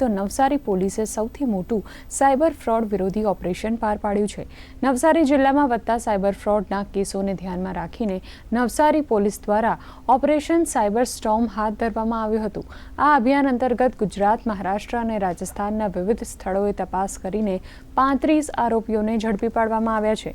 તો નવસારી પોલીસે સૌથી મોટું સાયબર ફ્રોડ વિરોધી ઓપરેશન પાર પાડ્યું છે। નવસારી જિલ્લામાં વધતા સાયબર ફ્રોડના કેસોને ધ્યાનમાં રાખીને નવસારી પોલીસ દ્વારા ઓપરેશન સાયબર સ્ટોર્મ હાથ ધરવામાં આવ્યું હતું। આ અભિયાન અંતર્ગત ગુજરાત, મહારાષ્ટ્ર અને રાજસ્થાનના વિવિધ સ્થળોએ તપાસ કરીને 35 આરોપીઓને ઝડપી પાડવામાં આવ્યા છે।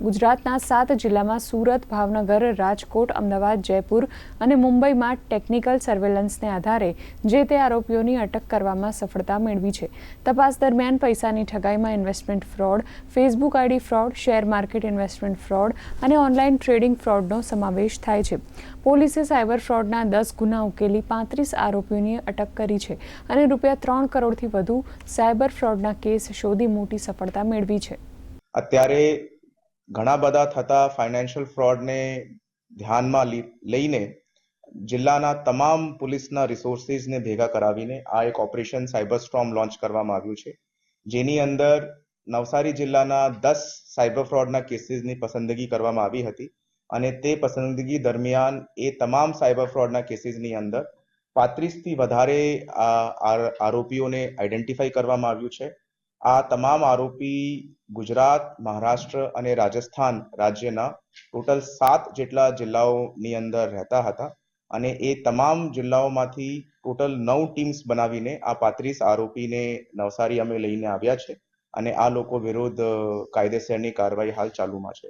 ગુજરાતના 7 જિલ્લામાં સુરત, ભાવનગર, રાજકોટ, અમદાવાદ, જયપુર અને મુંબઈમાં ટેકનિકલ સર્વેલન્સને આધારે જે તે આરોપીઓની અટક કરવામાં સફળતા મેળવી છે। તપાસ દરમિયાન પૈસાની ઠગાઈમાં investment fraud, Facebook ID fraud, share market investment fraud અને ઓનલાઈન ટ્રેડિંગ ફ્રોડનો સમાવેશ થાય છે। પોલીસે સાયબર ફ્રોડના 10 ગુના ઉકેલી 35 આરોપીઓની અટક કરી છે અને ₹3 કરોડથી વધુ સાયબર ફ્રોડના કેસ શોધી મોટી સફળતા મેળવી છે। અત્યારે ઘણા બધા થતા ફાઇનાન્શિયલ ફ્રોડને ધ્યાનમાં લઈને જિલ્લાના તમામ પોલીસના રિસોર્સિસને ભેગા કરાવીને આ એક ઓપરેશન સાયબર સ્ટોર્મ લોન્ચ કરવામાં આવ્યું છે, જેની અંદર નવસારી જિલ્લાના 10 સાયબર ફ્રોડના કેસીસની પસંદગી કરવામાં આવી હતી અને તે પસંદગી દરમિયાન એ તમામ સાયબર ફ્રોડના કેસીસની અંદર 35થી વધારે આરોપીઓને આઈડેન્ટિફાઈ કરવામાં આવ્યું છે। આ તમામ આરોપી ગુજરાત, મહારાષ્ટ્ર અને રાજસ્થાન રાજ્યના ટોટલ 7 જેટલા જિલ્લાઓની અંદર રહેતા હતા અને એ તમામ જિલ્લાઓમાંથી ટોટલ 9 ટીમ્સ બનાવીને આ 35 આરોપીને નવસારી અમે લઈને આવ્યા છે અને આ લોકો વિરુદ્ધ કાયદેસરની કાર્યવાહી હાલ ચાલુમાં છે।